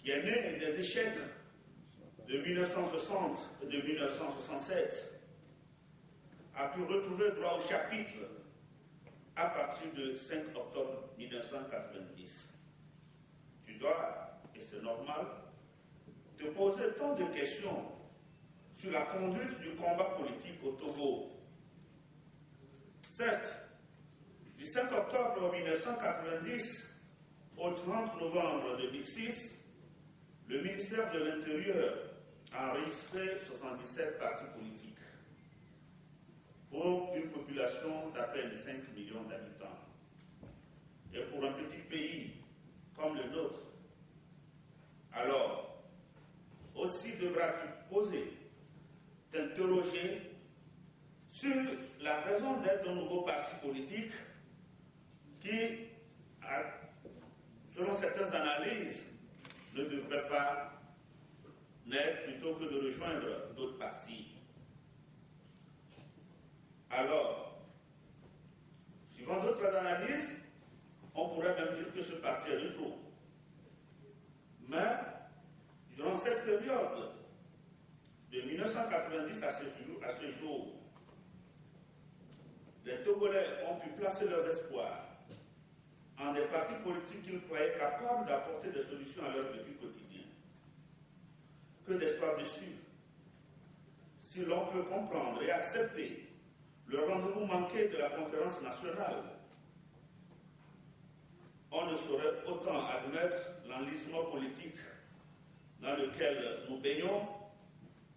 qui est né des échecs de 1960 et de 1967, a pu retrouver droit au chapitre à partir du 5 octobre 1990. Tu dois, et c'est normal, te poser tant de questions sur la conduite du combat politique au Togo. Certes, du 5 octobre 1990 au 30 novembre 2006, le ministère de l'Intérieur a enregistré 77 partis politiques pour une population d'à peine 5 millions d'habitants. Et pour un petit pays comme le nôtre, alors aussi devras-tu t'interroger sur la raison d'être d'un nouveau parti politique qui, selon certaines analyses, ne devrait pas naître plutôt que de rejoindre d'autres partis. Alors, suivant d'autres analyses, on pourrait même dire que ce parti est de trop. Mais, durant cette période, de 1990 à ce jour, les Togolais ont pu placer leurs espoirs en des partis politiques qu'ils croyaient capables d'apporter des solutions à leur vécu quotidien. Que d'espoir dessus, si l'on peut comprendre et accepter le rendez-vous manqué de la conférence nationale, on ne saurait autant admettre l'enlisement politique dans lequel nous baignons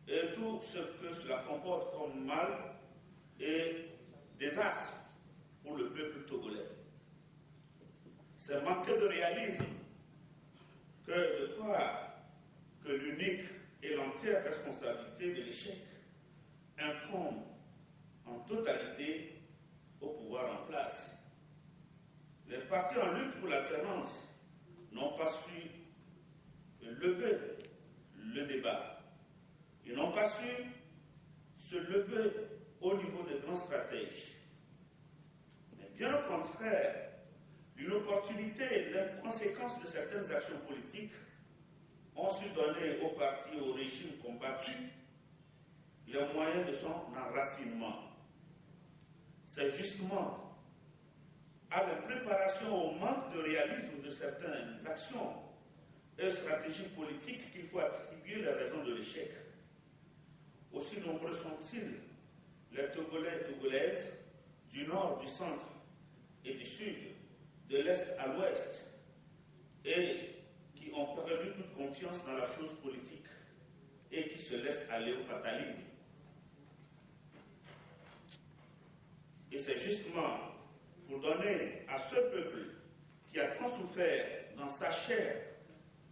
et tout ce que cela comporte comme mal et désastre pour le peuple togolais. C'est manquer de réalisme que de croire que l'unique et l'entière responsabilité de l'échec incombe en totalité au pouvoir en place. Les partis en lutte pour l'alternance n'ont pas su lever le débat. Ils n'ont pas su se lever au niveau des grands stratèges. Mais bien au contraire, l'inopportunité et l'inconséquence de certaines actions politiques ont su donner aux partis et au régime combattu les moyens de son enracinement. C'est justement à la préparation au manque de réalisme de certaines actions et stratégies politiques qu'il faut attribuer les raisons de l'échec. Aussi nombreux sont-ils les Togolais et Togolaises du nord, du centre et du sud, de l'est à l'ouest, et qui ont perdu toute confiance dans la chose politique et qui se laissent aller au fatalisme. Et c'est justement pour donner à ce peuple qui a tant souffert dans sa chair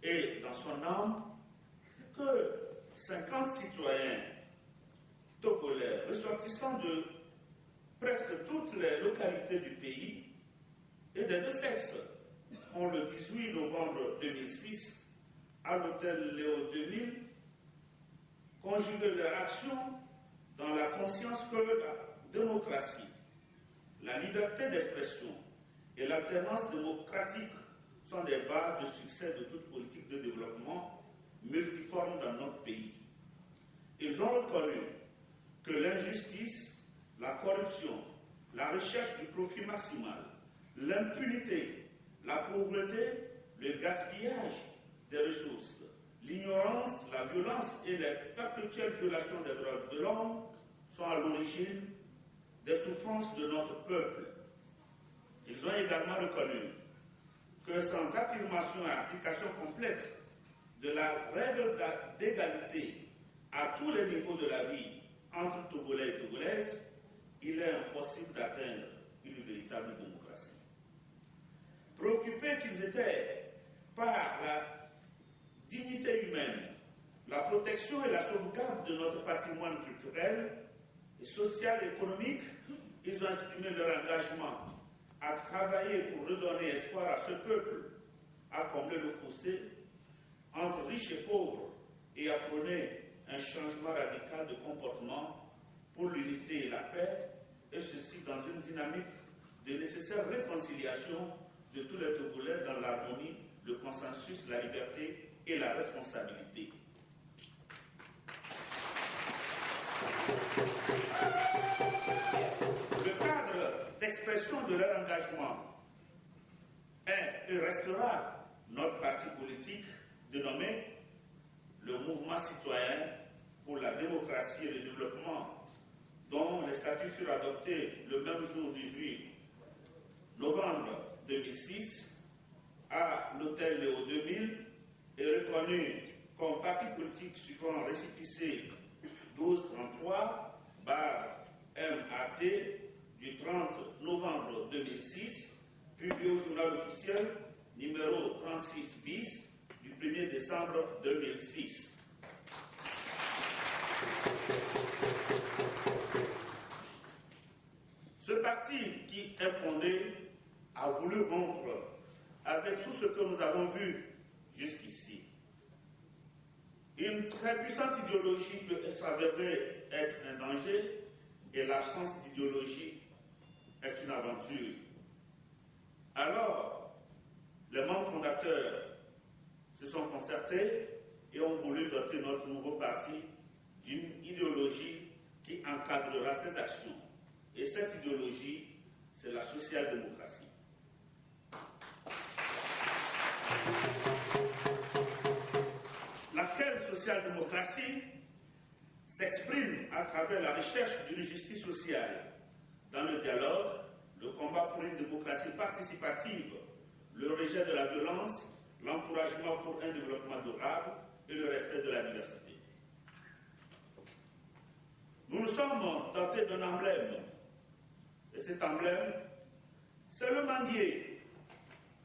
et dans son âme que 50 citoyens togolais ressortissant de presque toutes les localités du pays et des deux sexes ont le 18 novembre 2006 à l'hôtel Léo 2000 conjugué leur action dans la conscience que la démocratie, la liberté d'expression et l'alternance démocratique sont des bases de succès de toute politique de développement multiforme dans notre pays. Ils ont reconnu que l'injustice, la corruption, la recherche du profit maximal, l'impunité, la pauvreté, le gaspillage des ressources, l'ignorance, la violence et les perpétuelles violations des droits de l'homme sont à l'origine des souffrances de notre peuple. Ils ont également reconnu que sans affirmation et application complète de la règle d'égalité à tous les niveaux de la vie entre Togolais et Togolaises, il est impossible d'atteindre une véritable démocratie. Préoccupés qu'ils étaient par la dignité humaine, la protection et la sauvegarde de notre patrimoine culturel et social et économique, ils ont exprimé leur engagement à travailler pour redonner espoir à ce peuple, à combler le fossé entre riches et pauvres et à prôner un changement radical de comportement pour l'unité et la paix, et ceci dans une dynamique de nécessaire réconciliation de tous les Togolais dans l'harmonie, le consensus, la liberté et la responsabilité. Le cadre d'expression de leur engagement est et restera notre parti politique dénommé le Mouvement citoyen pour la démocratie et le développement, dont les statuts furent adoptés le même jour 18 novembre 2006 à l'hôtel Léo 2000 et reconnu comme parti politique suivant récépissé 1233/MAT du 30 novembre 2006, publié au journal officiel numéro 36 bis du 1er décembre 2006. Ce parti qui est fondé a voulu rompre avec tout ce que nous avons vu jusqu'ici. Une très puissante idéologie peut s'avérer être un danger et l'absence d'idéologie est une aventure. Alors, les membres fondateurs se sont concertés et ont voulu doter notre nouveau parti d'une idéologie qui encadrera ses actions. Et cette idéologie, c'est la social-démocratie. Laquelle social-démocratie s'exprime à travers la recherche d'une justice sociale, dans le dialogue, le combat pour une démocratie participative, le rejet de la violence, l'encouragement pour un développement durable et le respect de la diversité. Nous nous sommes dotés d'un emblème, et cet emblème, c'est le manguier,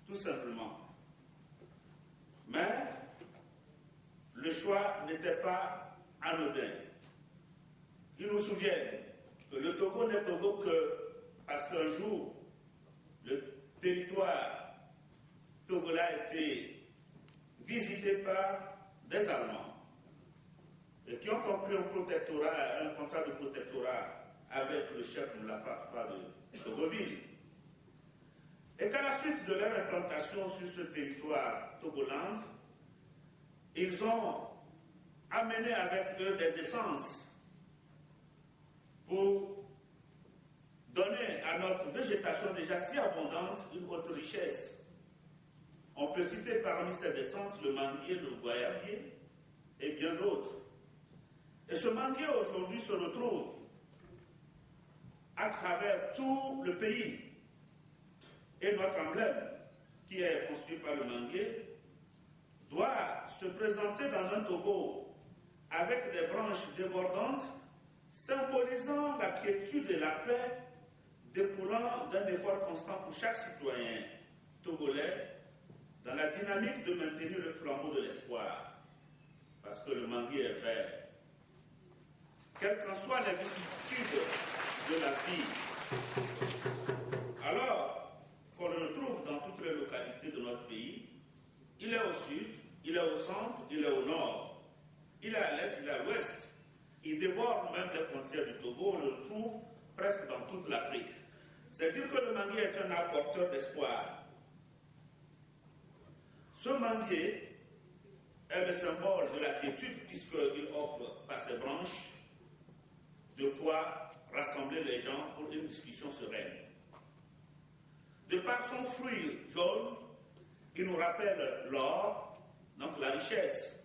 tout simplement. Mais le choix n'était pas anodin. Ils nous souviennent que le Togo n'est Togo que parce qu'un jour, le territoire togolais a été visité par des Allemands et qui ont conclu un contrat de protectorat avec le chef de la part de Togoville. Et qu'à la suite de leur implantation sur ce territoire togoland, ils ont amené avec eux des essences pour donner à notre végétation déjà si abondante une autre richesse. On peut citer parmi ces essences le manguier, le goyavier et bien d'autres. Et ce manguier aujourd'hui se retrouve à travers tout le pays. Et notre emblème, qui est construit par le manguier, doit se présenter dans un Togo avec des branches débordantes, symbolisant la quiétude et la paix découlant d'un effort constant pour chaque citoyen togolais dans la dynamique de maintenir le flambeau de l'espoir, parce que le manguier est vert. Quelles qu'en soient les vicissitudes de la vie, alors qu'on le retrouve dans toutes les localités de notre pays, il est au sud, il est au centre, il est au nord, il est à l'est, il est à l'ouest. Il déborde même les frontières du Togo, on le retrouve presque dans toute l'Afrique. C'est-à-dire que le manguier est un apporteur d'espoir. Ce manguier est le symbole de la quiétude puisqu'il offre par ses branches de quoi rassembler les gens pour une discussion sereine. De par son fruit jaune, il nous rappelle l'or, donc la richesse.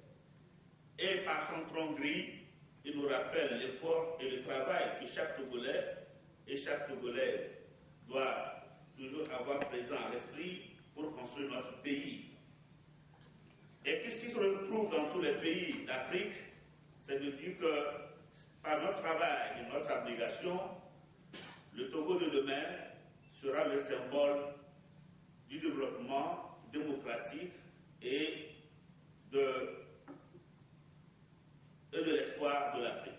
Et par son tronc gris, il nous rappelle l'effort et le travail que chaque Togolais et chaque Togolaise doit toujours avoir présent à l'esprit pour construire notre pays. Et puisqu'il se retrouve dans tous les pays d'Afrique, c'est de dire que par notre travail et notre abnégation, le Togo de demain sera le symbole du développement démocratique et de l'espoir de l'Afrique.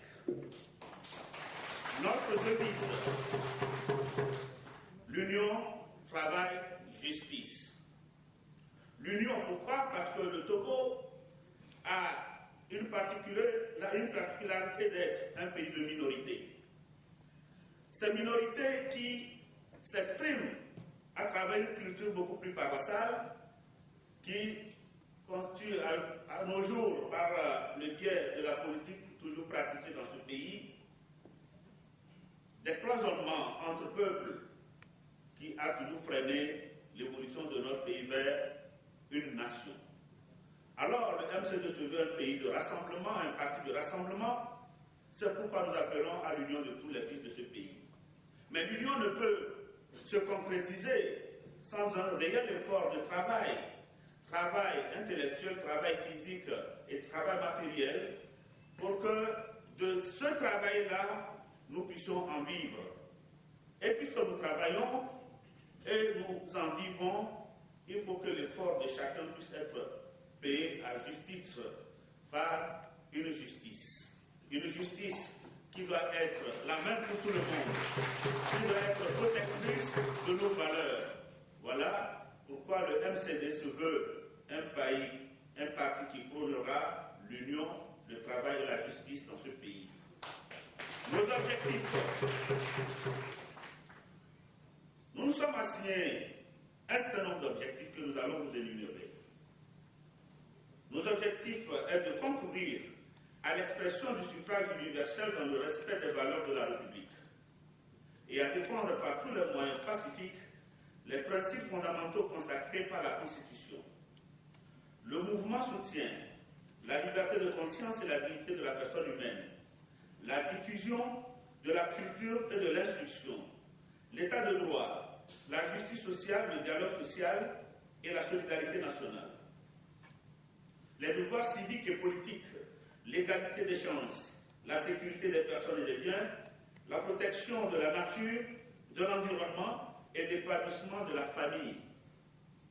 Notre devise, l'union, travail, justice. L'union, pourquoi? Parce que le Togo a une particularité d'être un pays de minorités. Ces minorités qui s'expriment à travers une culture beaucoup plus paroissiale, qui constitue à à nos jours, par le biais de la politique toujours pratiquée dans ce pays, des cloisonnements entre peuples qui a toujours freiné l'évolution de notre pays vers une nation. Alors, le MCD se veut un pays de rassemblement, un parti de rassemblement. C'est pourquoi nous appelons à l'union de tous les fils de ce pays. Mais l'union ne peut se concrétiser sans un réel effort de travail, travail intellectuel, travail physique et travail matériel, pour que de ce travail-là, nous puissions en vivre. Et puisque nous travaillons et nous en vivons, il faut que l'effort de chacun puisse être payé à juste titre par une justice. Une justice qui doit être la même pour tout le monde, qui doit être protectrice de nos valeurs. Voilà pourquoi le MCD se veut un parti qui prônera l'union, le travail et la justice dans ce pays. Nos objectifs. Nous nous sommes assignés un certain nombre d'objectifs que nous allons vous énumérer. Nos objectifs est de concourir à l'expression du suffrage universel dans le respect des valeurs de la République et à défendre par tous les moyens pacifiques les principes fondamentaux consacrés par la Constitution. Le mouvement soutient la liberté de conscience et la dignité de la personne humaine, la diffusion de la culture et de l'instruction, l'état de droit, la justice sociale, le dialogue social et la solidarité nationale. Les devoirs civiques et politiques, l'égalité des chances, la sécurité des personnes et des biens, la protection de la nature, de l'environnement et l'épanouissement de la famille,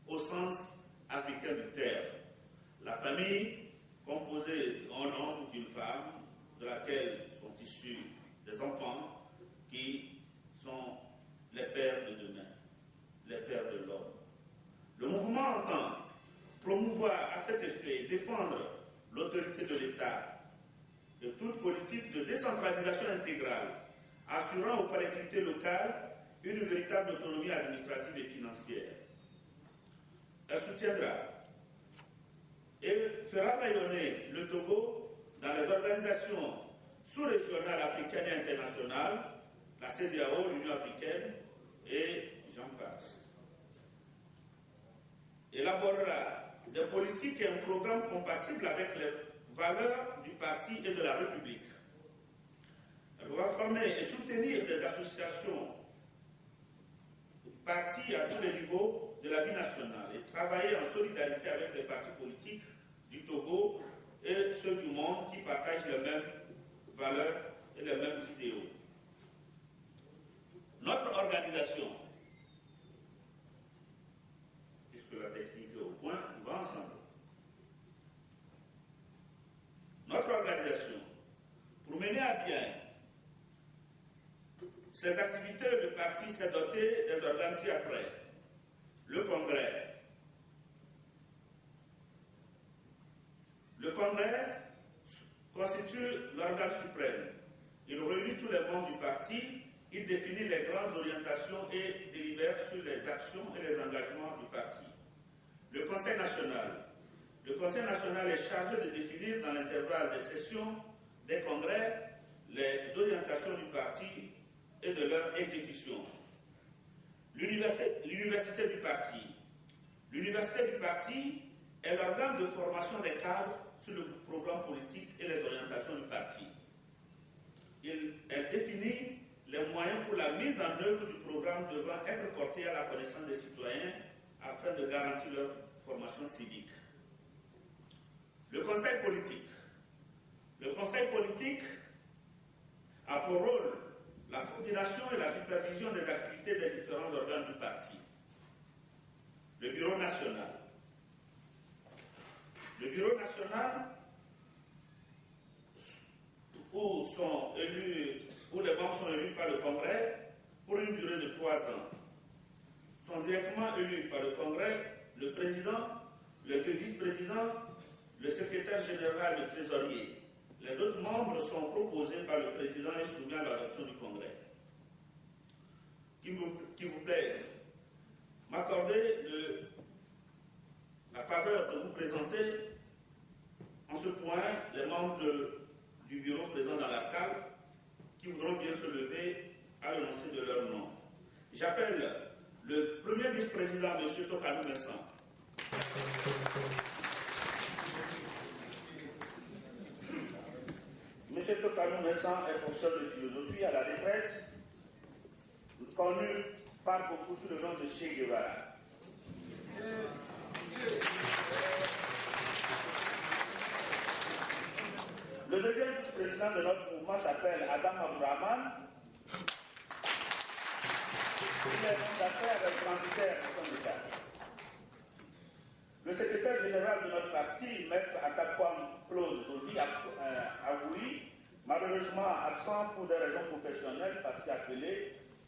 au sens africain du terme. La famille composée d'un homme ou d'une femme, de laquelle sont issus des enfants qui sont les pères de demain, les pères de l'homme. Le mouvement entend promouvoir à cet effet et défendre l'autorité de l'État de toute politique de décentralisation intégrale, assurant aux collectivités locales une véritable autonomie administrative et financière. Elle soutiendra et fera rayonner le Togo dans les organisations sous-régionales africaines et internationales, la CEDEAO, l'Union africaine et j'en passe. Élaborera des politiques et un programme compatible avec les valeurs du parti et de la République. Elle va former et soutenir des associations partis à tous les niveaux de la vie nationale et travailler en solidarité avec les partis politiques du Togo et ceux du monde qui partagent les mêmes valeurs et les mêmes idéaux. Notre organisation, puisque la technique est au point, on va ensemble. Notre organisation, pour mener à bien ces activités, le parti s'est doté des organes ci-après. Le Congrès. Le Congrès constitue l'organe suprême. Il réunit tous les membres du parti, il définit les grandes orientations et délibère sur les actions et les engagements du parti. Le Conseil national. Le Conseil national est chargé de définir dans l'intervalle des sessions des congrès les orientations du parti et de leur exécution. L'université du parti. L'université du parti est l'organe de formation des cadres sur le programme politique et les orientations du parti. Elle définit les moyens pour la mise en œuvre du programme devant être porté à la connaissance des citoyens afin de garantir leur formation civique. Le Conseil politique. Le Conseil politique a pour rôle la coordination et la supervision des activités des différents organes du parti. Le Bureau national. Le Bureau national, où les membres sont élus par le Congrès pour une durée de 3 ans, sont directement élus par le Congrès le président, le vice-président, le secrétaire général et le trésorier. Les autres membres sont proposés par le président et soumis à l'adoption du Congrès. Qui vous plaise, m'accorder la faveur de vous présenter les membres du bureau présents dans la salle qui voudront bien se lever à l'énoncé de leur nom. J'appelle le premier vice-président, M. Tokanou Vincent. M. Tokanou Vincent est professeur de philosophie à la retraite, connu par beaucoup sous le nom de Che Guevara. Le deuxième vice-président de notre mouvement s'appelle Adam Abdourahmane. Il est fondateur et transitaire de son État. Le secrétaire général de notre parti, Maître Atakwam Claude Dodi Agoui, malheureusement absent pour des raisons professionnelles parce qu'il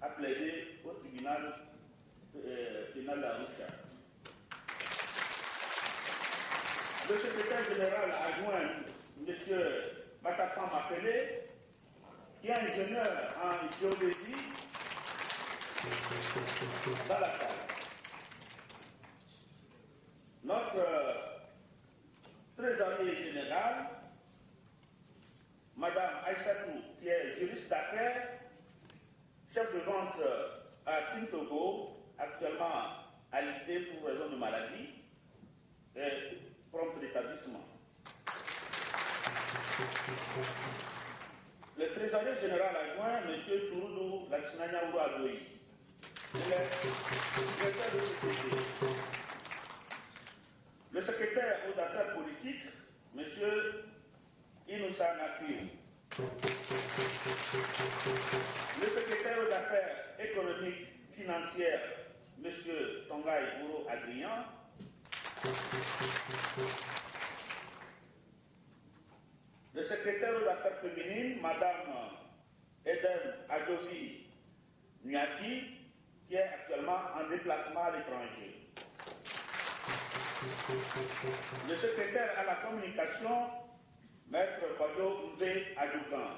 a plaidé au tribunal pénal d'Arusha. Le secrétaire général adjoint, M. Matakam Mapele, qui est ingénieur en géodésie dans la salle. Notre trésorier général, Mme Aïssatou, qui est juriste d'affaires, chef de vente à Sintogo, actuellement alité pour raison de maladie, et prompt d'établissement. Le trésorier général adjoint, M. Souroudou Laksinanya Ouadoui. Il est secrétaire de sécurité. Le secrétaire aux affaires politiques, M. Inoussa Nakiou. Le secrétaire aux affaires économiques financières, M. Songaï Bouro Adrien. Le secrétaire aux affaires féminines, Mme Eden Adjovi Nyati, qui est actuellement en déplacement à l'étranger. Le secrétaire à la communication, Maître Kojo Ouzé Adjougan.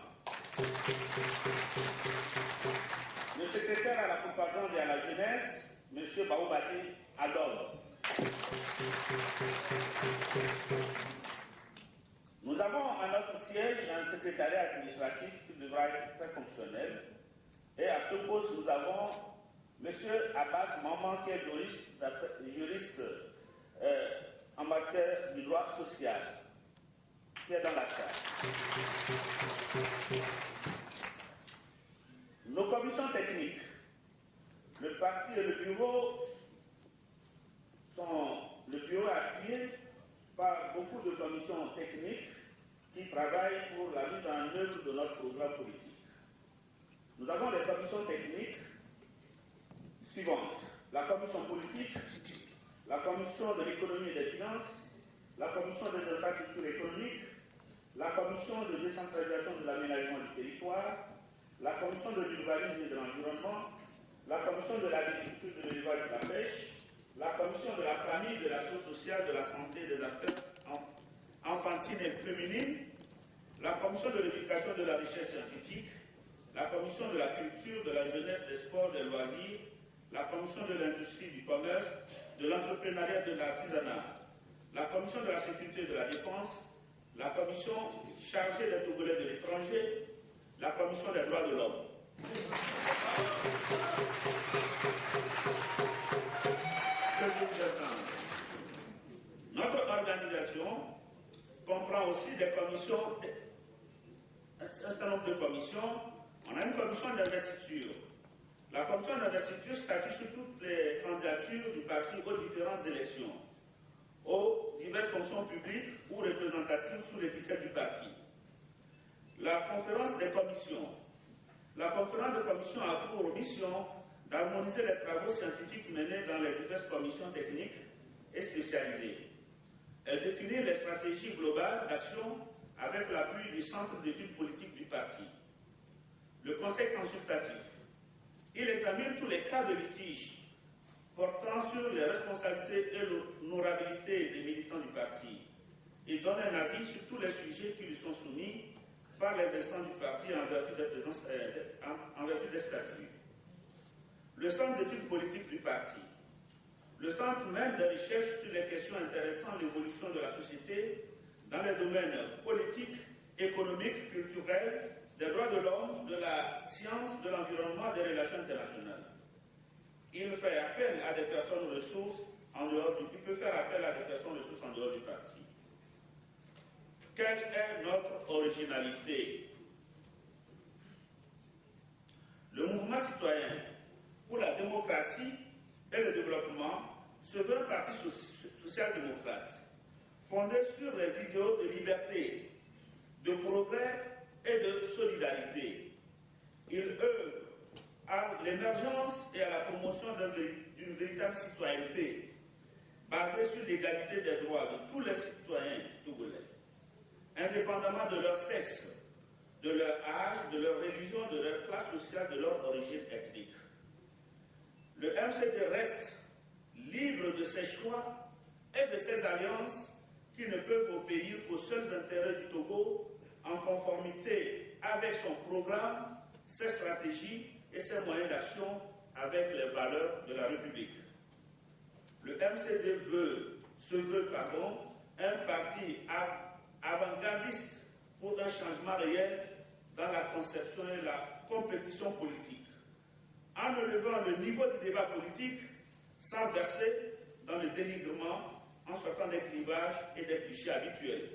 Le secrétaire à la propagande et à la jeunesse, M. Baoubati Adol. Nous avons à notre siège un secrétariat administratif qui devra être très fonctionnel. Et à ce poste, nous avons M. Abbas Maman, qui est juriste en matière du droit social, qui est dans la salle. Nos commissions techniques, le parti et le bureau est appuyé par beaucoup de commissions techniques qui travaillent pour la mise en œuvre de notre programme politique. Nous avons des commissions techniques suivantes: la commission politique, la commission de l'économie et des finances, la commission des infrastructures économiques, la commission de décentralisation de l'aménagement du territoire, la commission de l'urbanisme et de l'environnement, la commission de l'agriculture, de l'élevage et de la pêche, la commission de la famille, de l'action sociale, de la santé et des affaires enfantines et féminines, la commission de l'éducation et de la recherche scientifique, la commission de la culture, de la jeunesse, des sports, des loisirs, la commission de l'industrie, du commerce, de l'entrepreneuriat et de l'artisanat, la commission de la sécurité et de la défense, la commission chargée des Togolais de l'étranger, la commission des droits de l'homme. Notre organisation comprend aussi des commissions, un certain nombre de commissions. On a une commission d'investiture. La commission d'investiture statue sur toutes les candidatures du parti aux différentes élections, aux diverses fonctions publiques ou représentatives sous l'étiquette du parti. La conférence des commissions. La conférence des commissions a pour mission d'harmoniser les travaux scientifiques menés dans les diverses commissions techniques et spécialisées. Elle définit les stratégies globales d'action avec l'appui du Centre d'études politiques du parti. Le Conseil consultatif. Il examine tous les cas de litige portant sur les responsabilités et l'honorabilité des militants du parti. Il donne un avis sur tous les sujets qui lui sont soumis par les instances du parti en vertu des statuts. Le Centre d'études politiques du parti. Le centre même de recherche sur les questions intéressant l'évolution de la société, dans les domaines politiques, économiques, culturels, des droits de l'homme, de la science, de l'environnement, des relations internationales. Il fait appel à des personnes ressources en dehors il peut faire appel à des personnes ressources en dehors du parti. Quelle est notre originalité? Le mouvement citoyen pour la démocratie et le développement se veut un parti social-démocrate, fondé sur les idéaux de liberté, de progrès et de solidarité. Il œuvre à l'émergence et à la promotion d'une véritable citoyenneté basée sur l'égalité des droits de tous les citoyens togolais, indépendamment de leur sexe, de leur âge, de leur religion, de leur classe sociale, de leur origine ethnique. Le MCD reste libre de ses choix et de ses alliances qui ne peuvent obéir aux seuls intérêts du Togo en conformité avec son programme, ses stratégies et ses moyens d'action avec les valeurs de la République. Le MCD se veut un parti avant-gardiste pour un changement réel dans la conception et la compétition politique, en élevant le niveau du débat politique sans verser dans le dénigrement, en sortant des clivages et des clichés habituels.